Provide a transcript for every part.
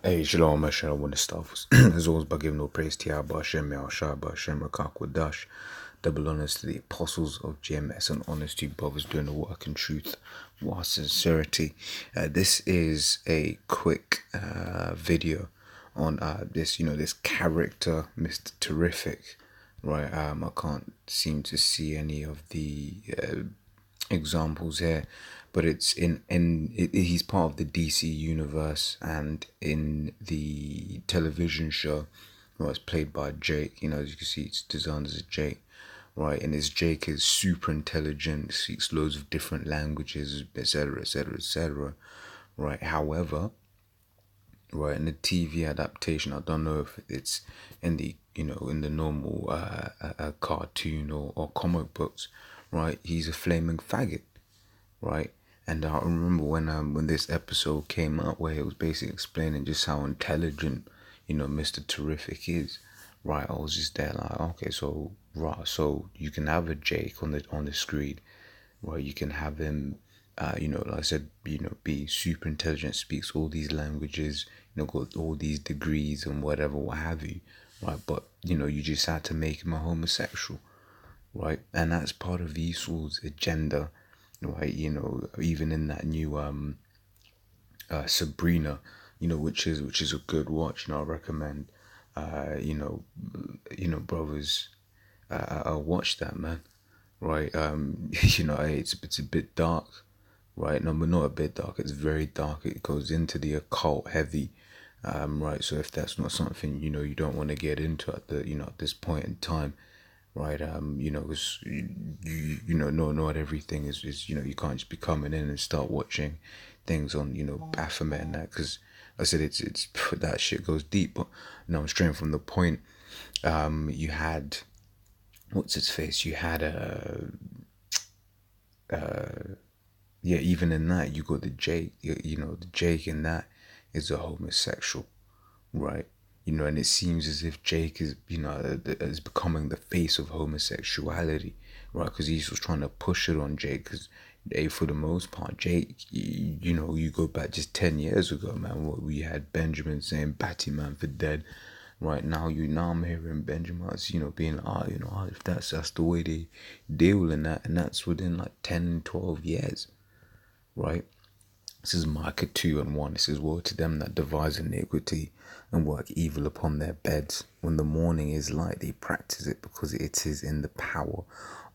Hey, Shalom, Hashem, I want to start as always by giving no praise to Yahweh, Hashem, Yahushua, Hashem, Rakakwadash, double honors to the apostles of GMS, and honors to you brothers doing the work in truth, with sincerity. This is a quick video on this character, Mr. Terrific, right? I can't seem to see any of the examples here, but it's he's part of the DC universe, and in the television show, well, it's played by Jake. As you can see, it's designed as a Jake, right? And this Jake is super intelligent, speaks loads of different languages, etc., etc., etc., right? However, right, in the TV adaptation, I don't know if it's in the in the normal cartoon or comic books, right? He's a flaming faggot, right? And I remember when this episode came out, where it was basically explaining just how intelligent Mr. Terrific is, right? I was just there like, okay, so right, so you can have a Jake on the screen, right? You can have him, like I said, be super intelligent, speaks all these languages, got all these degrees and whatever, what have you, right? But you just had to make him a homosexual, right? And that's part of Esau's agenda, right? Even in that new Sabrina, which is a good watch. I recommend brothers watch that, man, right? It's a bit dark, right? No, but not a bit dark, it's very dark. It goes into the occult heavy, right? So if that's not something you don't want to get into at the at this point in time, right? Cause not everything is you can't just be coming in and start watching things on Baphomet and that, because I said it's that shit goes deep. But no, I'm straight from the point. You had, what's its face? You had yeah, even in that you got the Jake. The Jake in that is a homosexual, right? And it seems as if Jake is, is becoming the face of homosexuality, right? Because he's just trying to push it on Jake. Because, for the most part, Jake, you go back just 10 years ago, man. What we had Benjamin saying, "Batty man for dead," right? Now I'm hearing Benjamin, being like, if that's the way they deal in that, and that's within like 10, 12 years, right? This is Micah 2:1. It says, "Woe to them that devise iniquity and work evil upon their beds. When the morning is light, they practice it, because it is in the power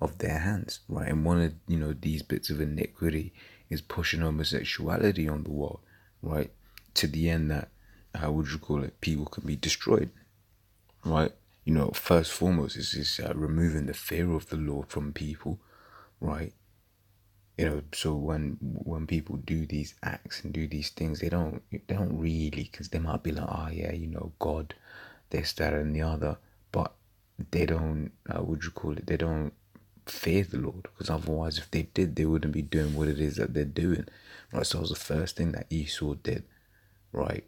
of their hands." Right? And one of these bits of iniquity is pushing homosexuality on the world, right? To the end that, how would you call it? People can be destroyed, right? First foremost is removing the fear of the Lord from people, right? So when people do these acts and do these things, they don't really, because they might be like, oh yeah, God, this, that, and the other, but they don't, would you call it? They don't fear the Lord, because otherwise, if they did, they wouldn't be doing what it is that they're doing, right? So that was the first thing that Esau did, right?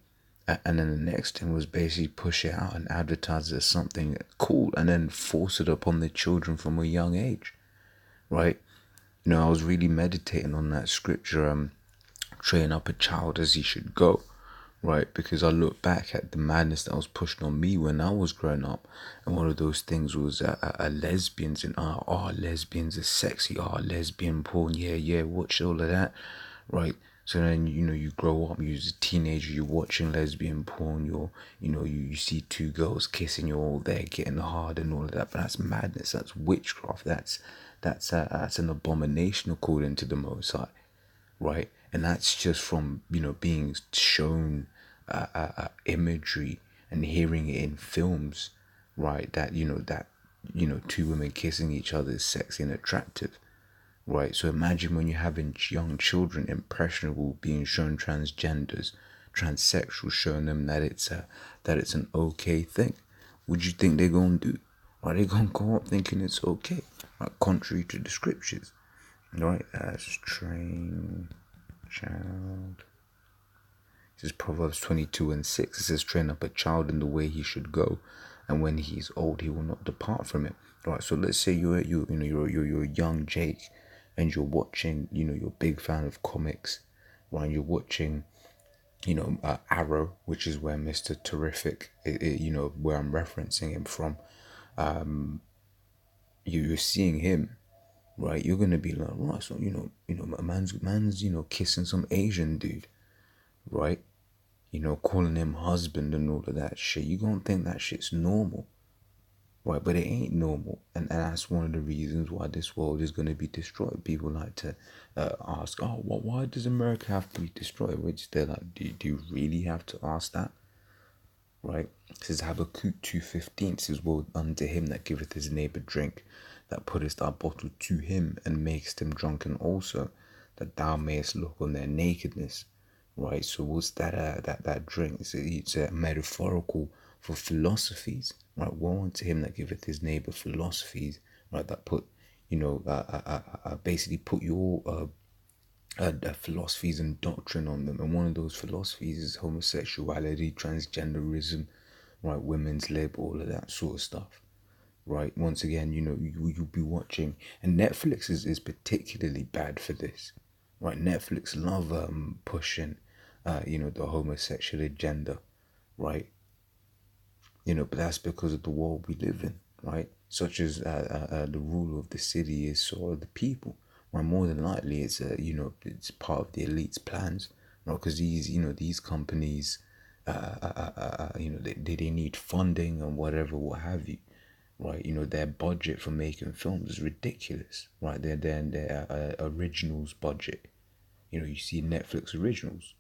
And then the next thing was basically push it out and advertise it as something cool, and then force it upon the children from a young age, right? I was really meditating on that scripture, train up a child as he should go, right? Because I look back at the madness that was pushed on me when I was growing up, and one of those things was lesbians, and lesbians are sexy, lesbian porn, yeah, watch all of that, right? So then you grow up, you're a teenager, you're watching lesbian porn, you see two girls kissing, you're all there getting hard and all of that, but that's madness, that's witchcraft, that's an abomination according to the Most High, right? And that's just from being shown imagery and hearing it in films, right? That two women kissing each other is sexy and attractive, right? So imagine when you're having young children, impressionable, being shown transgenders, transsexuals, showing them that it's an okay thing. What do you think they're gonna do? Are they gonna go up thinking it's okay, right? Contrary to the scriptures, right? As train child. This is Proverbs 22:6. It says, "Train up a child in the way he should go, and when he is old, he will not depart from it." Right. So let's say you're a young Jake, and you're watching. You're a big fan of comics, right? You're watching Arrow, which is where Mr. Terrific, where I'm referencing him from. You're seeing him, right? You're gonna be like, right, so man's kissing some Asian dude, right? Calling him husband and all of that shit. You gonna think that shit's normal, right? But it ain't normal, and that's one of the reasons why this world is gonna be destroyed. People like to ask, oh, well, why does America have to be destroyed? Which they're like, do you really have to ask that? Right? It says Habakkuk 2:15 says, woe unto him that giveth his neighbor drink, that puttest thy bottle to him, and makest him drunken also, that thou mayest look on their nakedness. Right? So what's that drink? It's a metaphorical for philosophies. Right? Woe unto him that giveth his neighbor philosophies. Right? That put, basically put your philosophies and doctrine on them, and one of those philosophies is homosexuality, transgenderism, right, women's lib, all of that sort of stuff, right? Once again, you'll be watching, and Netflix is particularly bad for this, right? Netflix love pushing, the homosexual agenda, right? But that's because of the world we live in, right? Such as the rule of the city is so are the people. Well, more than likely, it's part of the elite's plans, right? Because these companies, they need funding and whatever, what have you, right? Their budget for making films is ridiculous, right? Their originals budget. You see Netflix originals,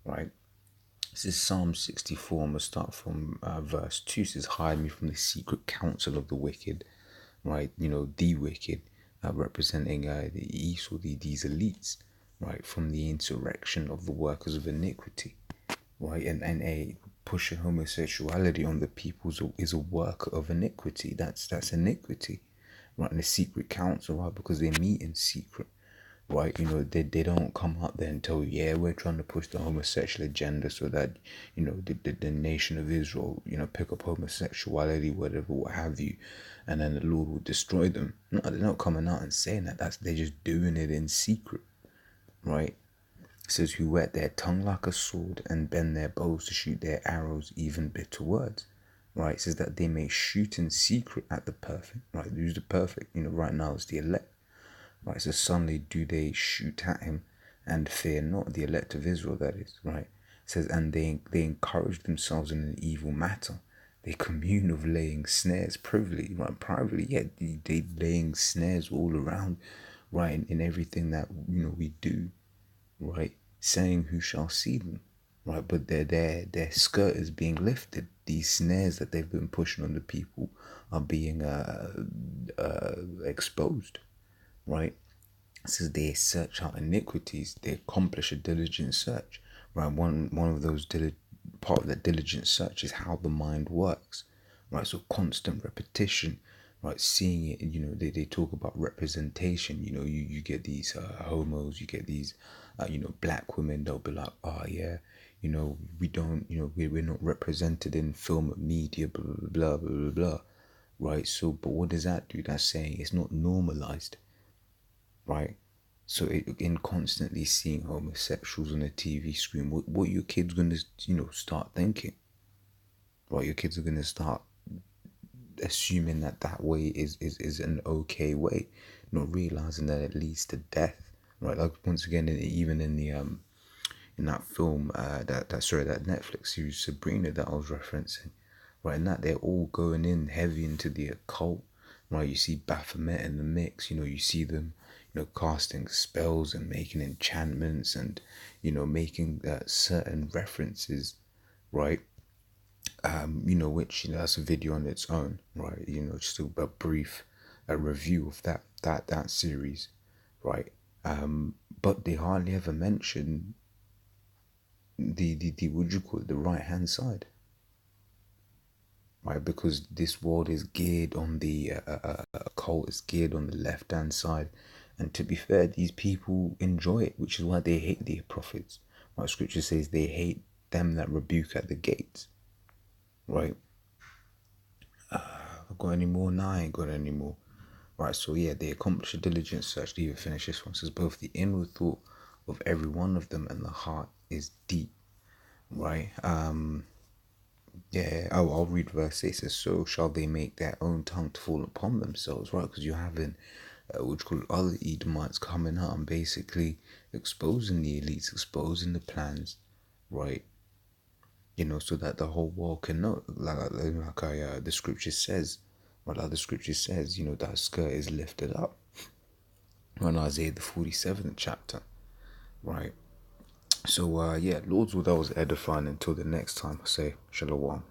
right? This is Psalm 64. I'm going to start from verse 2. It says, hide me from the secret counsel of the wicked, right? The wicked, representing the east, or these elites, right? From the insurrection of the workers of iniquity, right? And a pushing homosexuality on the people is a work of iniquity. That's iniquity, right? And the secret counsel, right? Because they meet in secret, right? They don't come out there and tell you, yeah, we're trying to push the homosexual agenda so that, the nation of Israel, pick up homosexuality, whatever, what have you, and then the Lord will destroy them. No, they're not coming out and saying that. They're just doing it in secret, right? It says, who whet their tongue like a sword and bend their bows to shoot their arrows, even bitter words. Right? It says that they may shoot in secret at the perfect. Right? Who's the perfect? Right now it's the elect. Right? So suddenly do they shoot at him and fear not, the elect of Israel, that is. Right? It says, and they encourage themselves in an evil matter. They commune of laying snares privately, right? Privately, yeah, they laying snares all around, right? In everything that we do, right? Saying who shall see them, right? But their skirt is being lifted. These snares that they've been pushing on the people are being exposed, right? It says they search out iniquities, they accomplish a diligent search, right? One of those part of that diligent search is how the mind works, right? So constant repetition, right? Seeing it, they talk about representation. You get these homos, you get these black women. They'll be like, oh yeah, we don't, we're not represented in film media, blah blah blah blah blah, right? So but what does that do? That's saying it's not normalized, right? So in constantly seeing homosexuals on a TV screen, what your kids gonna start thinking? Right, your kids are gonna start assuming that way is an okay way, not realizing that it leads to death. Right, like once again, even in the in that film, that Netflix series Sabrina that I was referencing, right, and that they're all going in heavy into the occult, right? You see Baphomet in the mix, you see them, casting spells and making enchantments and, making certain references, right? Which, that's a video on its own, right? Just a brief review of that series, right? But they hardly ever mention the what do you call it, the right hand side, right? Because this world is geared on the occult, is geared on the left hand side, and to be fair, these people enjoy it, which is why they hate the prophets. Right? Scripture says they hate them that rebuke at the gates, right? I've got any more? No, I ain't got any more. Right, so yeah, they accomplish a diligent search to even finish this one. It says both the inward thought of every one of them and the heart is deep. right? Yeah, I'll read verse 8. It says, so shall they make their own tongue to fall upon themselves, right? Because you're having, which called other Edomites coming out and basically exposing the elites, exposing the plans, right? So that the whole world can know, the scripture says, like the scripture says, that skirt is lifted up. On Isaiah the 47th chapter, right? So yeah, Lord's will, that was edifying. Until the next time, I say shalom.